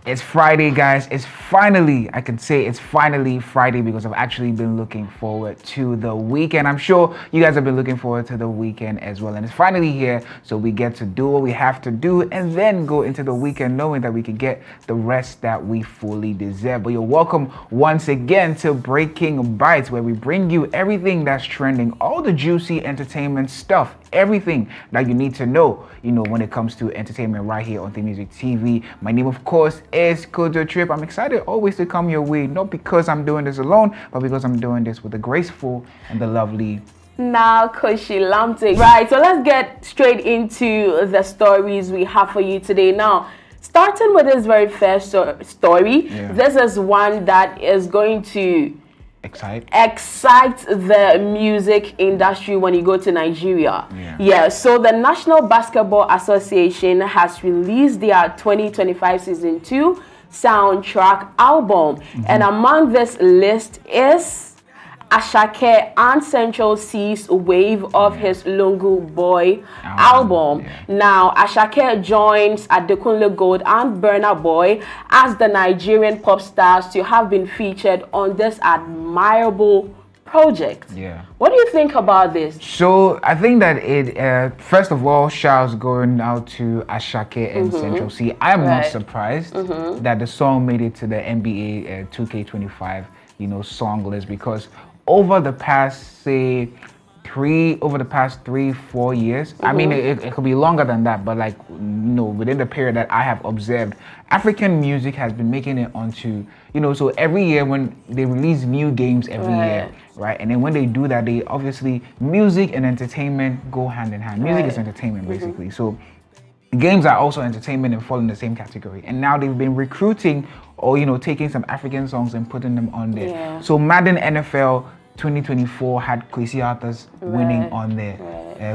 It's Friday, guys. It's finally, I can say it's finally Friday because I've actually been looking forward to the weekend. I'm sure you guys have been looking forward to the weekend as well. And it's finally here, so we get to do what we have to do and then go into the weekend knowing that we can get the rest that we fully deserve. But you're welcome once again to Breaking Bites, where we bring you everything that's trending, all the juicy entertainment stuff, everything that you need to know, when it comes to entertainment right here on The Music TV. My name, of course, is Kojo Trip. I'm excited always to come your way, not because I'm doing this alone, but because I'm doing this with the graceful and the lovely now Koshi Lamte. Right, so let's get straight into the stories we have for you today. Now, starting with this very first story, this is one that is going to excite the music industry when you go to Nigeria. So the National Basketball Association has released their 2025 season 2 soundtrack album, and among this list is Asake and Central C's wave of his Lungu Boy album. Now, Asake joins Adekunle Gold and Burna Boy as the Nigerian pop stars to have been featured on this admirable project. What do you think about this? So I think that it first of all, shouts going out to Asake and Central C. I am not surprised that the song made it to the NBA 2K25 song list, because over the past 3-4 years, I mean it could be longer than that, but within the period that I have observed, African music has been making it onto, so every year when they release new games every year, right? And then when they do that, they obviously, music and entertainment go hand in hand. Music is entertainment, basically. So games are also entertainment and fall in the same category. And now they've been recruiting or, taking some African songs and putting them on there. So Madden NFL 2024 had Kwesi Arthur's winning on there.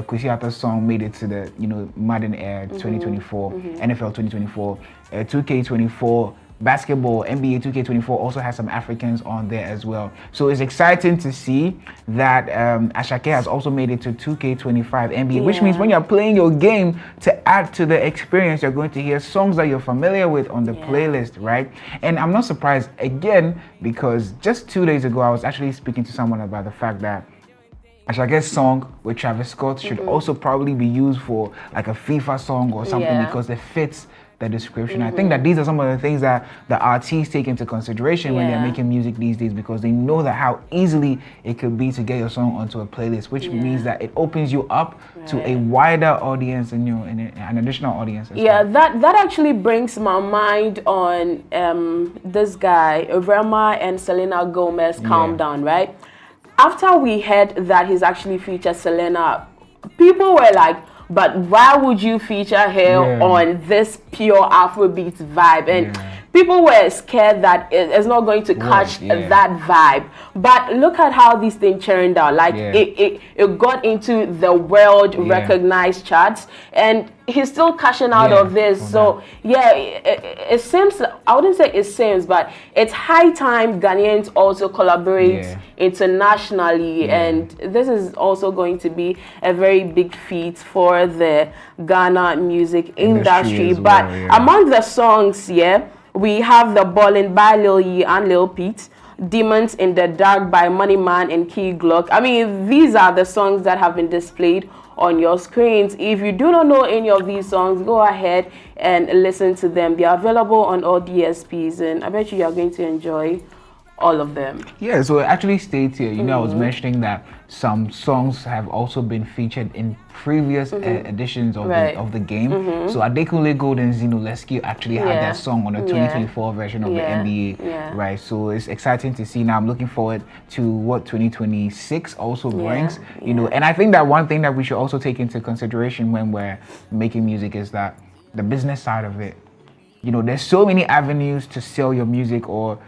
Kwesi Arthur's song made it to the, Madden 2024, NFL 2024, 2K24, basketball, NBA 2K24 also has some Africans on there as well. So it's exciting to see that Asake has also made it to 2K25 NBA, which means when you're playing your game, to add to the experience, you're going to hear songs that you're familiar with on the playlist, right? And I'm not surprised, again, because just 2 days ago, I was actually speaking to someone about the fact that Asake's song with Travis Scott should also probably be used for like a FIFA song or something, because it fits the description. I think that these are some of the things that the artists take into consideration when they're making music these days, because they know that how easily it could be to get your song onto a playlist, which means that it opens you up to a wider audience and an additional audience. That actually brings my mind on this guy, Rema and Selena Gomez, Calm Down, right? After we heard that he's actually featured Selena, people were like, but why would you feature her on this pure Afrobeat vibe? And people were scared that it's not going to catch that vibe. But look at how this thing turned out. It got into the world recognized charts, and he's still cashing out of this. So it seems, I wouldn't say it seems, but it's high time Ghanaians also collaborate internationally, and this is also going to be a very big feat for the Ghana music industry. But among the songs, we have The Ballin' by Lil Yee and Lil Peep, Demons in the Dark by Money Man and Key Glock. I mean, these are the songs that have been displayed on your screens. If you do not know any of these songs, go ahead and listen to them. They are available on all DSPs, and I bet you are going to enjoy all of them. So it actually states here, I was mentioning that some songs have also been featured in previous editions of the game. So Adekunle Gold and Zino Lesky actually had that song on the 2024 version of the NBA, right? So it's exciting to see. Now I'm looking forward to what 2026 also brings, and I think that one thing that we should also take into consideration when we're making music is that the business side of it. There's so many avenues to sell your music or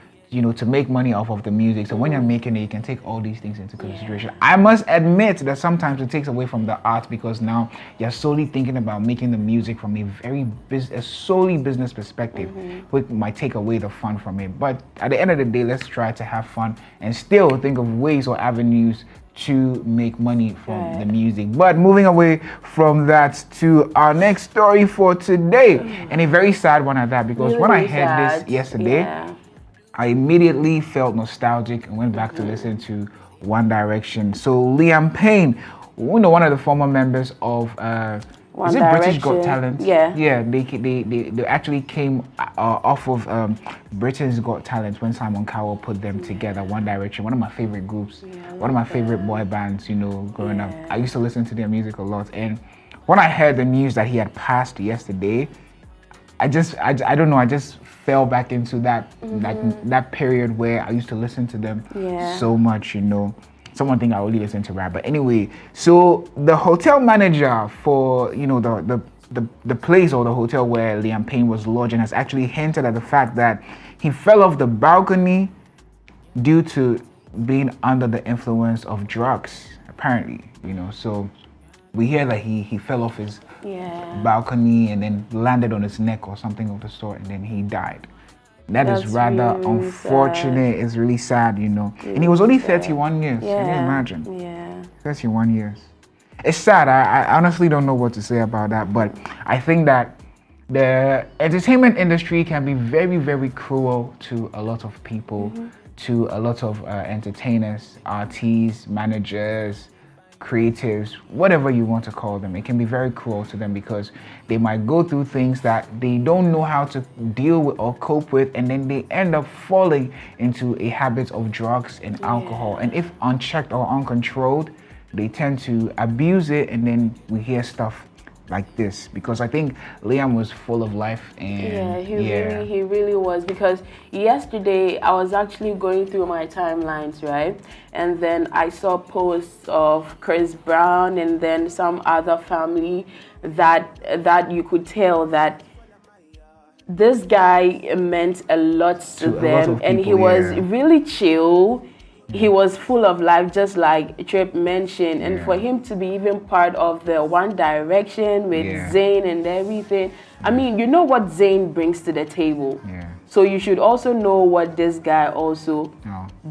to make money off of the music. So when you're making it, you can take all these things into consideration. I must admit that sometimes it takes away from the art, because now you're solely thinking about making the music from a solely business perspective, which might take away the fun from it. But at the end of the day, let's try to have fun and still think of ways or avenues to make money from the music. But moving away from that to our next story for today, and a very sad one at that, because when I heard this yesterday, I immediately felt nostalgic and went back to listen to One Direction. So Liam Payne, one of the former members of is it British Got Talent? Yeah. They actually came off of Britain's Got Talent when Simon Cowell put them together. One Direction, one of my favorite groups, one of my favorite boy bands. Growing up, I used to listen to their music a lot. And when I heard the news that he had passed yesterday, I don't know. I just fell back into that that period where I used to listen to them so much. Someone think I only listen to rap, but anyway. So the hotel manager for the place or the hotel where Liam Payne was lodging has actually hinted at the fact that he fell off the balcony due to being under the influence of drugs. Apparently, So we hear that he fell off his balcony and then landed on his neck or something of the sort, and then he died. That's is rather really unfortunate. Sad. It's really sad, And he was only 31 years. Can you imagine? Yeah. 31 years. It's sad. I honestly don't know what to say about that, but I think that the entertainment industry can be very, very cruel to a lot of people, to a lot of entertainers, artists, managers, creatives, whatever you want to call them. It can be very cruel to them because they might go through things that they don't know how to deal with or cope with, and then they end up falling into a habit of drugs and alcohol. And if unchecked or uncontrolled, they tend to abuse it, and then we hear stuff like this, because I think Liam was full of life. And he really was, because yesterday I was actually going through my timelines, right, and then I saw posts of Chris Brown and then some other family that you could tell that this guy meant a lot to them, and he was really chill. He was full of life, just like Trip mentioned. And for him to be even part of the One Direction with Zayn and everything, I mean, you know what Zayn brings to the table. So you should also know what this guy also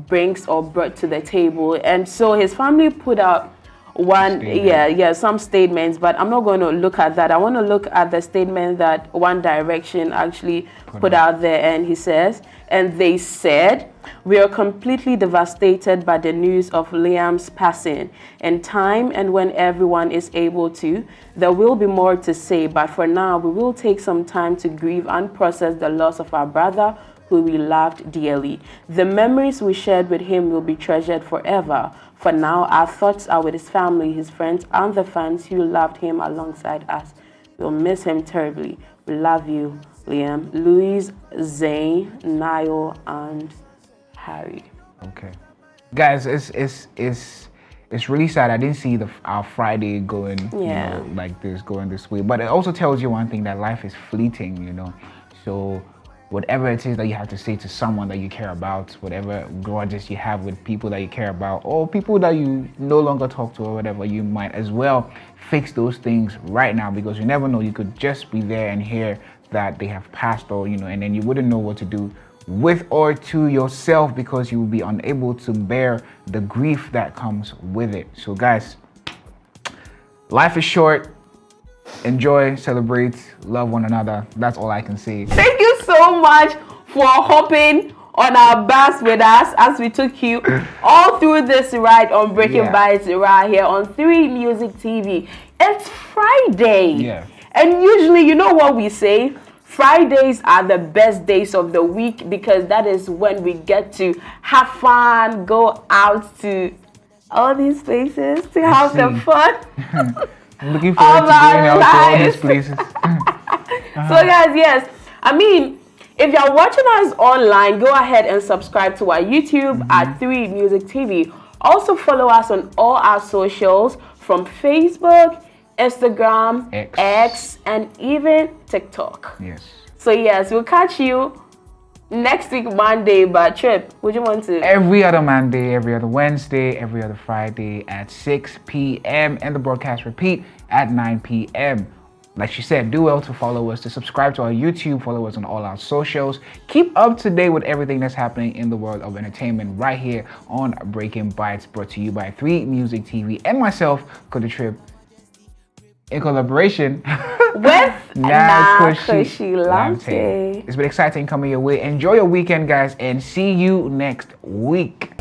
brings or brought to the table. And so his family put out some statements, but I'm not going to look at that. I want to look at the statement that One Direction actually put out there, and he says, and they said, "We are completely devastated by the news of Liam's passing. In time and when everyone is able to, there will be more to say, but for now, we will take some time to grieve and process the loss of our brother, who we loved dearly. The memories we shared with him will be treasured forever. For now, our thoughts are with his family, his friends, and the fans who loved him alongside us. We'll miss him terribly. We love you, Liam." Louise, Zayn, Niall, and Harry. Okay, guys, it's really sad. I didn't see our Friday going like this, going this way. But it also tells you one thing, that life is fleeting, So whatever it is that you have to say to someone that you care about, whatever grudges you have with people that you care about, or people that you no longer talk to or whatever, you might as well fix those things right now, because you never know. You could just be there and hear that they have passed, or and then you wouldn't know what to do with or to yourself, because you will be unable to bear the grief that comes with it. So guys, life is short. Enjoy, celebrate, love one another. That's all I can say. Thank you so much for hopping on our bus with us as we took you all through this ride on Breaking Bites right here on 3 Music TV. It's Friday. And usually, you know what we say? Fridays are the best days of the week, because that is when we get to have fun, go out to all these places to have the fun. I'm looking forward to going out to all these places. So guys, yes, I mean, if you're watching us online, go ahead and subscribe to our YouTube at 3 Music TV. Also follow us on all our socials, from Facebook, Instagram, X, and even TikTok. Yes. So yes, we'll catch you next week Monday. But Trip, would you want to? Every other Monday, every other Wednesday, every other Friday at 6 p.m. and the broadcast repeat at 9 p.m. like she said, do well to follow us, to subscribe to our YouTube, follow us on all our socials. Keep up to date with everything that's happening in the world of entertainment right here on Breaking Bites, brought to you by 3 Music TV and myself, Cody Trip, in collaboration with Nakushi Latte. It's been exciting coming your way. Enjoy your weekend, guys, and see you next week.